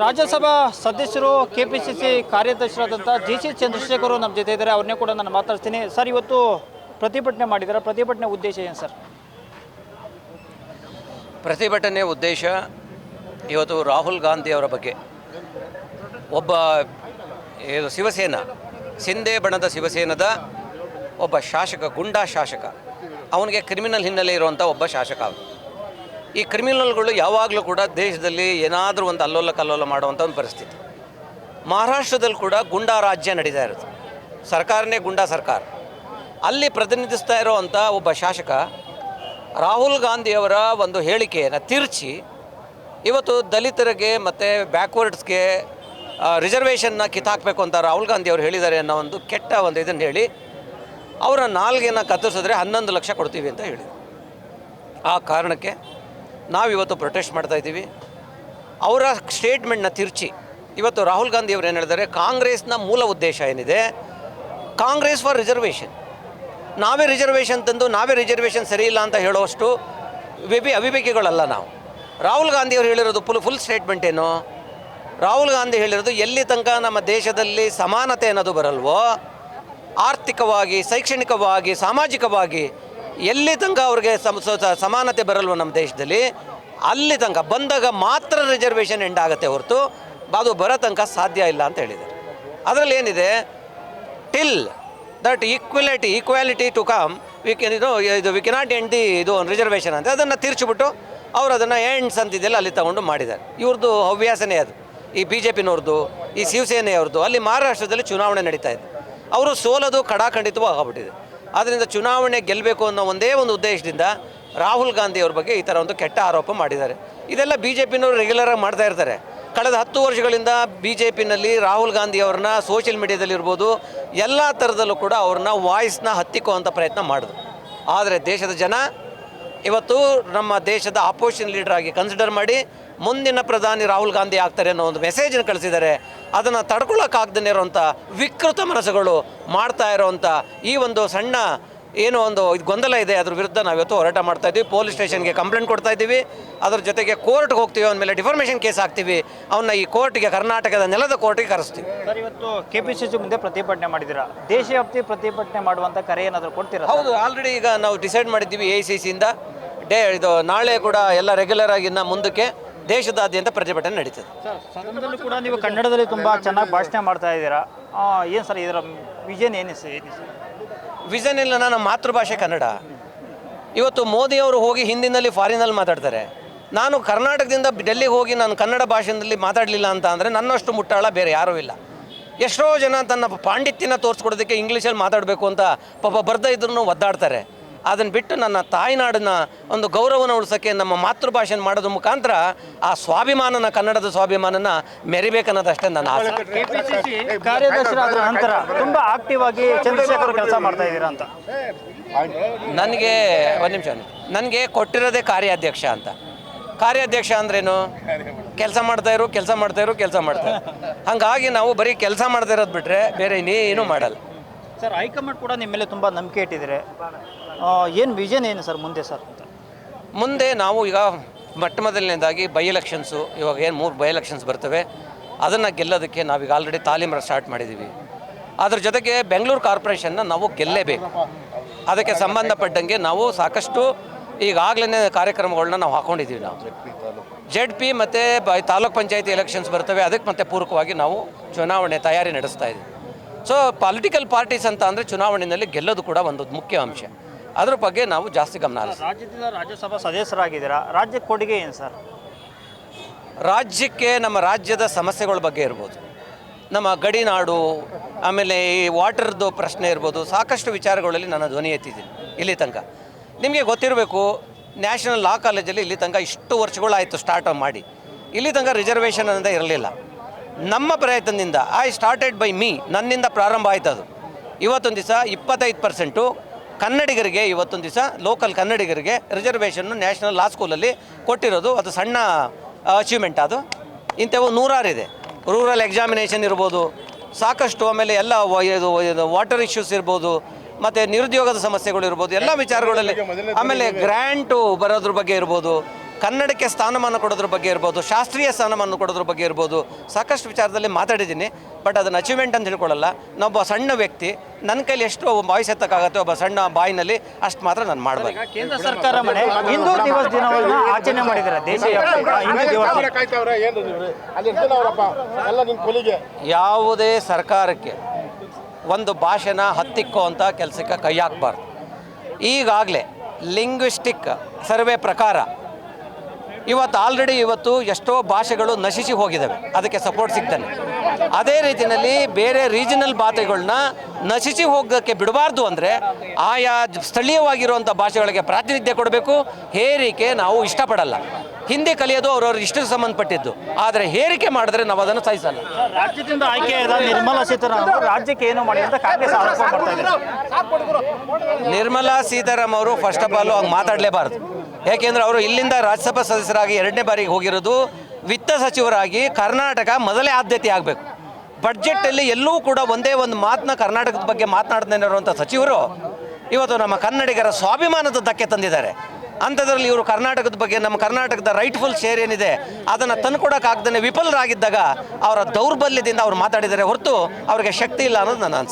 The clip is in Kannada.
ರಾಜ್ಯಸಭಾ ಸದಸ್ಯರು ಕೆಪಿಸಿಸಿ ಕಾರ್ಯದರ್ಶಿಯಾದಂಥ ಜಿ.ಸಿ. ಚಂದ್ರಶೇಖರ್ ನಮ್ಮ ಜೊತೆ ಇದ್ದಾರೆ. ಅವ್ರನ್ನೇ ಕೂಡ ನಾನು ಮಾತಾಡ್ತೀನಿ. ಸರ್, ಇವತ್ತು ಪ್ರತಿಭಟನೆ ಮಾಡಿದ್ದಾರೆ. ಪ್ರತಿಭಟನೆ ಉದ್ದೇಶ ಏನು ಸರ್? ಪ್ರತಿಭಟನೆ ಉದ್ದೇಶ ಇವತ್ತು ರಾಹುಲ್ ಗಾಂಧಿ ಅವರ ಬಗ್ಗೆ ಒಬ್ಬ ಶಿವಸೇನಾ ಸಿಂಧೆ ಬಣದ ಶಿವಸೇನದ ಒಬ್ಬ ಶಾಸಕ, ಗುಂಡಾ ಶಾಸಕ, ಅವನಿಗೆ ಕ್ರಿಮಿನಲ್ ಹಿನ್ನೆಲೆ ಇರುವಂಥ ಒಬ್ಬ ಶಾಸಕ. ಈ ಕ್ರಿಮಿನಲ್ಗಳು ಯಾವಾಗಲೂ ಕೂಡ ದೇಶದಲ್ಲಿ ಏನಾದರೂ ಒಂದು ಅಲ್ಲೋಲ ಕಲ್ಲೋಲ ಮಾಡುವಂಥ ಒಂದು ಪರಿಸ್ಥಿತಿ. ಮಹಾರಾಷ್ಟ್ರದಲ್ಲಿ ಕೂಡ ಗುಂಡಾ ರಾಜ್ಯ ನಡೀತಾ ಇರೋದು, ಸರ್ಕಾರನೇ ಗುಂಡಾ ಸರ್ಕಾರ. ಅಲ್ಲಿ ಪ್ರತಿನಿಧಿಸ್ತಾ ಇರೋವಂಥ ಒಬ್ಬ ಶಾಸಕ ರಾಹುಲ್ ಗಾಂಧಿಯವರ ಒಂದು ಹೇಳಿಕೆಯನ್ನು ತಿರುಚಿ ಇವತ್ತು ದಲಿತರಿಗೆ ಮತ್ತು ಬ್ಯಾಕ್ವರ್ಡ್ಸ್ಗೆ ರಿಸರ್ವೇಷನ್ನ ಕಿತ್ತಾಕಬೇಕು ಅಂತ ರಾಹುಲ್ ಗಾಂಧಿ ಅವರು ಹೇಳಿದ್ದಾರೆ ಅನ್ನೋ ಒಂದು ಕೆಟ್ಟ ಒಂದು ಇದನ್ನು ಹೇಳಿ ಅವರ ನಾಲ್ಗೆಯನ್ನು ಕತ್ತರಿಸಿದ್ರೆ 11 ಲಕ್ಷ ಕೊಡ್ತೀವಿ ಅಂತ ಹೇಳಿದರು. ಆ ಕಾರಣಕ್ಕೆ ನಾವಿವತ್ತು ಪ್ರೊಟೆಸ್ಟ್ ಮಾಡ್ತಾಯಿದ್ದೀವಿ. ಅವರ ಸ್ಟೇಟ್ಮೆಂಟ್ನ ತಿರುಚಿ ಇವತ್ತು ರಾಹುಲ್ ಗಾಂಧಿ ಅವರು ಏನು ಹೇಳಿದ್ದಾರೆ, ಕಾಂಗ್ರೆಸ್ನ ಮೂಲ ಉದ್ದೇಶ ಏನಿದೆ, ಕಾಂಗ್ರೆಸ್ ಫಾರ್ ರಿಸರ್ವೇಷನ್, ನಾವೇ ರಿಸರ್ವೇಷನ್ ತಂದು ನಾವೇ ರಿಸರ್ವೇಷನ್ ಸರಿ ಇಲ್ಲ ಅಂತ ಹೇಳುವಷ್ಟು ಅವಿವೇಕಿಗಳಲ್ಲ ನಾವು. ರಾಹುಲ್ ಗಾಂಧಿ ಅವರು ಹೇಳಿರೋದು ಫುಲ್ ಸ್ಟೇಟ್ಮೆಂಟ್ ಏನು? ರಾಹುಲ್ ಗಾಂಧಿ ಹೇಳಿರೋದು ಎಲ್ಲಿ ತನಕ ನಮ್ಮ ದೇಶದಲ್ಲಿ ಸಮಾನತೆ ಅನ್ನೋದು ಬರಲ್ವೋ, ಆರ್ಥಿಕವಾಗಿ, ಶೈಕ್ಷಣಿಕವಾಗಿ, ಸಾಮಾಜಿಕವಾಗಿ ಎಲ್ಲಿ ತನಕ ಅವ್ರಿಗೆ ಸಮಾನತೆ ಬರಲ್ವೋ ನಮ್ಮ ದೇಶದಲ್ಲಿ, ಅಲ್ಲಿ ತನಕ ಬಂದಾಗ ಮಾತ್ರ ರಿಸರ್ವೇಷನ್ ಎಂಡ್ ಆಗುತ್ತೆ ಹೊರತು ಅದು ಬರೋ ತನಕ ಸಾಧ್ಯ ಇಲ್ಲ ಅಂತ ಹೇಳಿದ್ದಾರೆ. ಅದರಲ್ಲಿ ಏನಿದೆ, till that equality to come we cannot end ಇದು ರಿಸರ್ವೇಷನ್ ಅಂತ ಅದನ್ನು ತೀರ್ಚಿಬಿಟ್ಟು ಅವರು ಅದನ್ನು ಎಂಡ್ಸ್ ಅಂತಿದ್ದೆಲ್ಲ ಅಲ್ಲಿ ತಗೊಂಡು ಮಾಡಿದ್ದಾರೆ. ಇವ್ರದ್ದು ಹವ್ಯಾಸನೇ ಅದು, ಈ BJP-ನವ್ರದ್ದು, ಈ ಶಿವಸೇನೆಯವ್ರದ್ದು. ಅಲ್ಲಿ ಮಹಾರಾಷ್ಟ್ರದಲ್ಲಿ ಚುನಾವಣೆ ನಡೀತಾ ಇದೆ, ಅವರು ಸೋಲೋದು ಕಡಾಖಂಡಿತವೂ ಆಗೋಗ್ಬಿಟ್ಟಿದೆ. ಆದ್ದರಿಂದ ಚುನಾವಣೆ ಗೆಲ್ಲಬೇಕು ಅನ್ನೋ ಒಂದೇ ಒಂದು ಉದ್ದೇಶದಿಂದ ರಾಹುಲ್ ಗಾಂಧಿ ಅವ್ರ ಬಗ್ಗೆ ಈ ಥರ ಒಂದು ಕೆಟ್ಟ ಆರೋಪ ಮಾಡಿದ್ದಾರೆ. ಇದೆಲ್ಲ BJP-ನವರು ರೆಗ್ಯುಲರಾಗಿ ಮಾಡ್ತಾ ಇರ್ತಾರೆ. ಕಳೆದ 10 ವರ್ಷಗಳಿಂದ BJP-ನಲ್ಲಿ ರಾಹುಲ್ ಗಾಂಧಿ ಅವ್ರನ್ನ ಸೋಷಿಯಲ್ ಮೀಡಿಯಾದಲ್ಲಿರ್ಬೋದು ಎಲ್ಲ ಥರದಲ್ಲೂ ಕೂಡ ಅವ್ರನ್ನ ವಾಯ್ಸ್ನ ಹತ್ತಿಕ್ಕುವಂಥ ಪ್ರಯತ್ನ ಮಾಡಿದ್ರು. ಆದರೆ ದೇಶದ ಜನ ಇವತ್ತು ನಮ್ಮ ದೇಶದ ಆಪೋಸಿಷನ್ ಲೀಡರ್ ಆಗಿ ಕನ್ಸಿಡರ್ ಮಾಡಿ ಮುಂದಿನ ಪ್ರಧಾನಿ ರಾಹುಲ್ ಗಾಂಧಿ ಆಗ್ತಾರೆ ಅನ್ನೋ ಒಂದು ಮೆಸೇಜನ್ನು ಕಳಿಸಿದ್ದಾರೆ. ಅದನ್ನು ತಡ್ಕೊಳ್ಳೋಕ್ಕಾಗ್ದೇ ಇರೋವಂಥ ವಿಕೃತ ಮನಸ್ಸುಗಳು ಮಾಡ್ತಾ ಇರೋವಂಥ ಈ ಒಂದು ಸಣ್ಣ ಏನೋ ಒಂದು ಇದು ಗೊಂದಲ ಇದೆ, ಅದ್ರ ವಿರುದ್ಧ ನಾವಿವತ್ತು ಹೋರಾಟ ಮಾಡ್ತಾಯಿದ್ದೀವಿ. ಪೊಲೀಸ್ ಸ್ಟೇಷನ್ಗೆ ಕಂಪ್ಲೇಂಟ್ ಕೊಡ್ತಾ ಇದ್ದೀವಿ, ಅದ್ರ ಜೊತೆಗೆ ಕೋರ್ಟ್ಗೆ ಹೋಗ್ತೀವಿ, ಅವನ ಮೇಲೆ ಡಿಫಾರ್ಮೇಷನ್ ಕೇಸ್ ಹಾಕ್ತೀವಿ, ಅವನ್ನ ಈ ಕೋರ್ಟ್ಗೆ, ಕರ್ನಾಟಕದ ನೆಲದ ಕೋರ್ಟ್ಗೆ ಕರೆಸ್ತೀವಿ. ಸರ್, ಇವತ್ತು ಕೆಪಿಸಿಸಿ ಮುಂದೆ ಪ್ರತಿಭಟನೆ ಮಾಡಿದ್ದೀರಾ, ದೇಶವ್ಯಾಪ್ತಿ ಪ್ರತಿಭಟನೆ ಮಾಡುವಂಥ ಕರೆ ಏನಾದರೂ ಕೊಡ್ತೀರಾ? ಹೌದು, ಆಲ್ರೆಡಿ ಈಗ ನಾವು ಡಿಸೈಡ್ ಮಾಡಿದ್ದೀವಿ AICC-ಯಿಂದ ಇದು ನಾಳೆ ಕೂಡ ಎಲ್ಲ ರೆಗ್ಯುಲರ್ ಆಗಿ ಇನ್ನು ಮುಂದಕ್ಕೆ ದೇಶದಾದ್ಯಂತ ಪ್ರತಿಭಟನೆ ನಡೀತದೆ. ಸರ್, ಸದನದಲ್ಲೂ ಕೂಡ ನೀವು ಕನ್ನಡದಲ್ಲಿ ತುಂಬ ಚೆನ್ನಾಗಿ ಭಾಷಣ ಮಾಡ್ತಾ ಇದ್ದೀರಾ. ಏನು ಸರ್ ಇದರ ವಿಷನ್ ಏನು ಸರ್? ವಿಷನ್ ಇಲ್ಲ, ನನ್ನ ಮಾತೃಭಾಷೆ ಕನ್ನಡ. ಇವತ್ತು ಮೋದಿಯವರು ಹೋಗಿ ಹಿಂದಿನಲ್ಲಿ ಫಾರಿನಲ್ಲಿ ಮಾತಾಡ್ತಾರೆ. ನಾನು ಕರ್ನಾಟಕದಿಂದ ಡೆಲ್ಲಿಗೆ ಹೋಗಿ ನಾನು ಕನ್ನಡ ಭಾಷೆಯಲ್ಲಿ ಮಾತಾಡಲಿಲ್ಲ ಅಂತ ಅಂದರೆ ನನ್ನಷ್ಟು ಮುಟ್ಟಾಳ ಬೇರೆ ಯಾರೂ ಇಲ್ಲ. ಎಷ್ಟೋ ಜನ ತನ್ನ ಪಾಂಡಿತ್ಯನ ತೋರಿಸ್ಕೊಡೋದಕ್ಕೆ ಇಂಗ್ಲೀಷಲ್ಲಿ ಮಾತಾಡಬೇಕು ಅಂತ ಪಾಪ ಬರ್ದೇ ಇದ್ರೂ ಒದ್ದಾಡ್ತಾರೆ. ಅದನ್ನು ಬಿಟ್ಟು ನನ್ನ ತಾಯ್ನಾಡನ್ನ ಒಂದು ಗೌರವನ ಉಳಿಸೋಕ್ಕೆ ನಮ್ಮ ಮಾತೃಭಾಷೆಯನ್ನು ಮಾಡೋದ್ರ ಮುಖಾಂತರ ಆ ಸ್ವಾಭಿಮಾನನ, ಕನ್ನಡದ ಸ್ವಾಭಿಮಾನನ ಮೆರಿಬೇಕನ್ನೋದಷ್ಟೇ ನನ್ನ ಆಸೆ. ಕೆಪಿಸಿಸಿ ಕಾರ್ಯದರ್ಶಿಯಾದ ನಂತರ ತುಂಬ ಆಕ್ಟಿವ್ ಆಗಿ ಚಂದ್ರಶೇಖರ್ ಕೆಲಸ ಮಾಡ್ತಾ ಇದ್ದೀರಾ ಅಂತ ನನಗೆ ಒಂದು ನಿಮಿಷ, ನನಗೆ ಕೊಟ್ಟಿರೋದೇ ಕಾರ್ಯಾಧ್ಯಕ್ಷ ಅಂತ. ಕಾರ್ಯಾಧ್ಯಕ್ಷ ಅಂದ್ರೇನು? ಕೆಲಸ ಮಾಡ್ತಾಯಿರು. ಹಾಗಾಗಿ ನಾವು ಬರೀ ಕೆಲಸ ಮಾಡ್ತಾ ಇರೋದು ಬಿಟ್ಟರೆ ಬೇರೆ ಇನ್ನೇನು ಮಾಡಲ್ಲ. ಸರ್, ಹೈಕಮಾಂಡ್ ಕೂಡ ನಿಮ್ಮ ಮೇಲೆ ತುಂಬ ನಂಬಿಕೆ ಇಟ್ಟಿದ್ದಾರೆ. ಏನು ವಿಷನ್ ಏನು ಸರ್ ಮುಂದೆ ಸರ್? ಮುಂದೆ ನಾವು ಈಗ ಮೊದಲನೇದಾಗಿ ಬೈ ಎಲೆಕ್ಷನ್ಸು, ಇವಾಗ ಏನು 3 ಬೈ ಎಲೆಕ್ಷನ್ಸ್ ಬರ್ತವೆ, ಅದನ್ನು ಗೆಲ್ಲೋದಕ್ಕೆ ನಾವೀಗ ಆಲ್ರೆಡಿ ತಾಲೀಮು ಸ್ಟಾರ್ಟ್ ಮಾಡಿದ್ದೀವಿ. ಅದ್ರ ಜೊತೆಗೆ ಬೆಂಗಳೂರು ಕಾರ್ಪೊರೇಷನ್ನ ನಾವು ಗೆಲ್ಲೇಬೇಕು. ಅದಕ್ಕೆ ಸಂಬಂಧಪಟ್ಟಂಗೆ ನಾವು ಸಾಕಷ್ಟು ಈಗಾಗಲೇ ಕಾರ್ಯಕ್ರಮಗಳನ್ನ ನಾವು ಹಾಕ್ಕೊಂಡಿದ್ದೀವಿ. ನಾವು ZP ಮತ್ತು ತಾಲೂಕ್ ಪಂಚಾಯತಿ ಎಲೆಕ್ಷನ್ಸ್ ಬರ್ತವೆ, ಅದಕ್ಕೆ ಮತ್ತೆ ಪೂರಕವಾಗಿ ನಾವು ಚುನಾವಣೆ ತಯಾರಿ ನಡೆಸ್ತಾ ಇದ್ದೀವಿ. ಸೊ ಪೊಲಿಟಿಕಲ್ ಪಾರ್ಟೀಸ್ ಅಂತ ಅಂದರೆ ಚುನಾವಣೆಯಲ್ಲಿ ಗೆಲ್ಲೋದು ಕೂಡ ಒಂದು ಮುಖ್ಯ ಅಂಶ. ಅದ್ರ ಬಗ್ಗೆ ನಾವು ಜಾಸ್ತಿ ಗಮನ ಹರಿಸ್ತೀವಿ. ರಾಜ್ಯದಿಂದ ರಾಜ್ಯಸಭಾ ಸದಸ್ಯರಾಗಿದ್ದೀರಾ, ರಾಜ್ಯಕ್ಕೆ ಕೊಡುಗೆ ಏನು ಸರ್? ರಾಜ್ಯಕ್ಕೆ ನಮ್ಮ ರಾಜ್ಯದ ಸಮಸ್ಯೆಗಳ ಬಗ್ಗೆ ಇರ್ಬೋದು, ನಮ್ಮ ಗಡಿನಾಡು, ಆಮೇಲೆ ಈ ವಾಟರ್ದು ಪ್ರಶ್ನೆ ಇರ್ಬೋದು, ಸಾಕಷ್ಟು ವಿಚಾರಗಳಲ್ಲಿ ನಾನು ಧ್ವನಿ ಎತ್ತಿದ್ದೀನಿ ಇಲ್ಲಿ ತನಕ. ನಿಮಗೆ ಗೊತ್ತಿರಬೇಕು, ನ್ಯಾಷನಲ್ ಲಾ ಕಾಲೇಜಲ್ಲಿ ಇಲ್ಲಿ ತನಕ ಇಷ್ಟು ವರ್ಷಗಳಾಯಿತು ಸ್ಟಾರ್ಟ್ ಮಾಡಿ, ಇಲ್ಲಿ ತನಕ ರಿಸರ್ವೇಷನ್ ಅನ್ನೋದೇ ಇರಲಿಲ್ಲ. ನಮ್ಮ ಪ್ರಯತ್ನದಿಂದ ಸ್ಟಾರ್ಟೆಡ್ ಬೈ ಮೀ, ನನ್ನಿಂದ ಪ್ರಾರಂಭ ಆಯ್ತು ಅದು. ಇವತ್ತೊಂದು ದಿವಸ 25% ಕನ್ನಡಿಗರಿಗೆ, ಇವತ್ತೊಂದು ದಿವಸ ಲೋಕಲ್ ಕನ್ನಡಿಗರಿಗೆ ರಿಸರ್ವೇಷನ್ನು ನ್ಯಾಷನಲ್ ಲಾ ಸ್ಕೂಲಲ್ಲಿ ಕೊಟ್ಟಿರೋದು ಅದು ಸಣ್ಣ ಅಚೀವ್ಮೆಂಟ್. ಅದು ಇಂಥವು 100 ಇದೆ. ರೂರಲ್ ಎಕ್ಸಾಮಿನೇಷನ್ ಇರ್ಬೋದು, ಸಾಕಷ್ಟು, ಆಮೇಲೆ ಎಲ್ಲ ವಾಟರ್ ಇಶ್ಯೂಸ್ ಇರ್ಬೋದು, ಮತ್ತು ನಿರುದ್ಯೋಗದ ಸಮಸ್ಯೆಗಳು ಇರ್ಬೋದು, ಎಲ್ಲ ವಿಚಾರಗಳಲ್ಲಿ, ಆಮೇಲೆ ಗ್ರ್ಯಾಂಟು ಬರೋದ್ರ ಬಗ್ಗೆ ಇರ್ಬೋದು, ಕನ್ನಡಕ್ಕೆ ಸ್ಥಾನಮಾನ ಕೊಡೋದ್ರ ಬಗ್ಗೆ ಇರ್ಬೋದು, ಶಾಸ್ತ್ರೀಯ ಸ್ಥಾನಮಾನ ಕೊಡೋದ್ರ ಬಗ್ಗೆ ಇರ್ಬೋದು, ಸಾಕಷ್ಟು ವಿಚಾರದಲ್ಲಿ ಮಾತಾಡಿದ್ದೀನಿ. ಬಟ್ ಅದನ್ನು ಅಚೀವ್ಮೆಂಟ್ ಅಂತ ಹೇಳ್ಕೊಳ್ಳಲ್ಲ. ನಾನೊಬ್ಬ ಸಣ್ಣ ವ್ಯಕ್ತಿ, ನನ್ನ ಕೈಲಿ ಎಷ್ಟು ವಾಯ್ಸ್ ಎತ್ತಕ್ಕಾಗತ್ತೆ ಒಬ್ಬ ಸಣ್ಣ ಬಾಯಿನಲ್ಲಿ ಅಷ್ಟು ಮಾತ್ರ ನಾನು ಮಾಡಬೇಕು. ಕೇಂದ್ರ ಸರ್ಕಾರ ಮನೆ ಹಿಂದೂ ದಿವಸ ದಿನವನ್ನು ಆಚರಣೆ ಮಾಡಿದ್ದಾರೆ, ದೇಶೀಯ ಹಿಂದೂ ದಿವಸ. ಯಾವುದೇ ಸರ್ಕಾರಕ್ಕೆ ಒಂದು ಭಾಷೆನ ಹತ್ತಿಕ್ಕೋ ಅಂತ ಕೆಲಸಕ್ಕೆ ಕೈ ಹಾಕಬಾರ್ದು. ಈಗಾಗಲೇ ಲಿಂಗ್ವಿಸ್ಟಿಕ್ ಸರ್ವೆ ಪ್ರಕಾರ ಇವತ್ತು ಎಷ್ಟೋ ಭಾಷೆಗಳು ನಶಿಸಿ ಹೋಗಿದ್ದಾವೆ, ಅದಕ್ಕೆ ಸಪೋರ್ಟ್ ಸಿಗ್ತಾನೆ. ಅದೇ ರೀತಿಯಲ್ಲಿ ಬೇರೆ ರೀಜನಲ್ ಭಾಷೆಗಳನ್ನ ನಶಿಸಿ ಹೋಗೋಕ್ಕೆ ಬಿಡಬಾರ್ದು ಅಂದರೆ ಆಯಾ ಸ್ಥಳೀಯವಾಗಿರುವಂಥ ಭಾಷೆಗಳಿಗೆ ಪ್ರಾತಿನಿಧ್ಯ ಕೊಡಬೇಕು. ಹೇರಿಕೆ ನಾವು ಇಷ್ಟಪಡಲ್ಲ. ಹಿಂದಿ ಕಲಿಯೋದು ಅವ್ರವ್ರ ಇಷ್ಟಕ್ಕೆ ಸಂಬಂಧಪಟ್ಟಿದ್ದು, ಆದರೆ ಹೇರಿಕೆ ಮಾಡಿದ್ರೆ ನಾವು ಅದನ್ನು ಸಹಿಸಲ್ಲ. ರಾಜ್ಯದಿಂದ ಆಯ್ಕೆಯಾದ ನಿರ್ಮಲಾ ಸೀತಾರಾಮನ್ ರಾಜ್ಯಕ್ಕೆ ಏನು ಮಾಡಿ ಅಂತ ಕಾಂಗ್ರೆಸ್ ಆರೋಪ ಮಾಡ್ತಾ ಇದೆ. ನಿರ್ಮಲಾ ಸೀತಾರಾಮನ್ ಅವರು ಫಸ್ಟ್ ಆಫ್ ಆಲ್ ಹಂಗೆ ಮಾತಾಡಲೇಬಾರ್ದು. ಯಾಕೆಂದರೆ ಅವರು ಇಲ್ಲಿಂದ ರಾಜ್ಯಸಭಾ ಸದಸ್ಯರಾಗಿ 2ನೇ ಬಾರಿಗೆ ಹೋಗಿರೋದು, ವಿತ್ತ ಸಚಿವರಾಗಿ ಕರ್ನಾಟಕ ಮೊದಲೇ ಆದ್ಯತೆ ಆಗಬೇಕು. ಬಡ್ಜೆಟಲ್ಲಿ ಎಲ್ಲೂ ಕೂಡ ಒಂದೇ ಒಂದು ಮಾತನ್ನ ಕರ್ನಾಟಕದ ಬಗ್ಗೆ ಮಾತನಾಡ್ದೇ ಇರುವಂಥ ಸಚಿವರು ಇವತ್ತು ನಮ್ಮ ಕನ್ನಡಿಗರ ಸ್ವಾಭಿಮಾನದ ಧಕ್ಕೆ ತಂದಿದ್ದಾರೆ. ಅಂಥದ್ರಲ್ಲಿ ಇವರು ಕರ್ನಾಟಕದ ಬಗ್ಗೆ, ನಮ್ಮ ಕರ್ನಾಟಕದ ರೈಟ್ಫುಲ್ ಶೇರ್ ಏನಿದೆ ಅದನ್ನು ತಂದುಕೊಡೋಕ್ಕಾಗ್ದೇ ವಿಫಲರಾಗಿದ್ದಾಗ ಅವರ ದೌರ್ಬಲ್ಯದಿಂದ ಅವ್ರು ಮಾತಾಡಿದರೆ ಹೊರತು ಅವ್ರಿಗೆ ಶಕ್ತಿ ಇಲ್ಲ ಅನ್ನೋದು ನನ್ನ ಅನಿಸಿಕೆ.